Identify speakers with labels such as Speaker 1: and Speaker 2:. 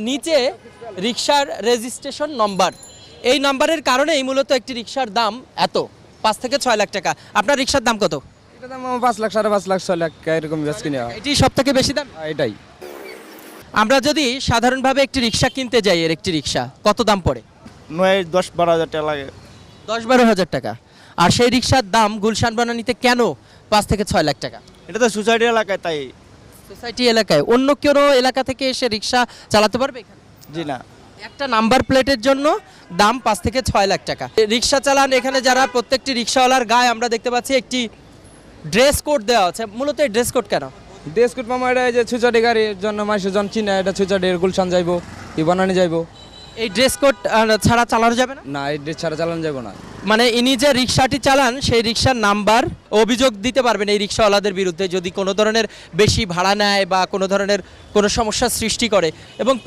Speaker 1: নিচে রিকশার registration number, এই নম্বরের কারণেই মূলত একটি রিকশার দাম এত 5 থেকে 6 লাখ টাকা। আপনার রিকশার দাম কত?
Speaker 2: এটা দাম 5 লাখ 5.5 লাখ 6 লাখ এরকম বেশ কিনে
Speaker 1: এটি সব থেকে বেশি দাম।
Speaker 2: এটাই।
Speaker 1: আমরা যদি সাধারণভাবে একটি রিকশা কিনতে যাই, এর একটি রিকশা কত দাম পড়ে?
Speaker 3: 9-10-12 হাজার টাকা লাগে।
Speaker 1: 10-12 হাজার টাকা। আর সেই রিকশার দাম গুলশান বনানীতে কেন 5 থেকে 6 লাখ টাকা?
Speaker 3: এটা তো সোসাইটি এলাকায়, তাই।
Speaker 1: সোসাইটি এলাকায় অন্য কোনো এলাকা থেকে এসে রিকশা চালাতে পারবে এখানে?
Speaker 3: জি না।
Speaker 1: একটা নাম্বার প্লেটের জন্য দাম 5 থেকে 6 লাখ টাকা। রিকশা চালান এখানে যারা, প্রত্যেকটি রিকশাওয়ালার গায়ে আমরা দেখতে পাচ্ছি একটি ড্রেস কোড দেওয়া আছে। মূলত এই ড্রেস কোড কেন?
Speaker 2: দেশকুট মামা এটা এই যে ছুচাটি গাড়ির জন্য মানুষের জন চিনে, এটা ছুচাটির গুলশান যাইবো, ই বানানি যাইবো।
Speaker 1: এই ড্রেস কোড ছাড়া চালানো যাবে না?
Speaker 2: না, এই ড্রেস ছাড়া চালানো যাবো না।
Speaker 1: মানে ইনি যে রিকশাটি চালান সেই রিকশার নাম্বার অভিযোগ দিতে পারবেন এই রিকশাওয়ালাদের বিরুদ্ধে যদি কোনো ধরনের বেশি ভাড়া নেয় বা কোনো ধরনের কোনো সমস্যার সৃষ্টি করে। এবং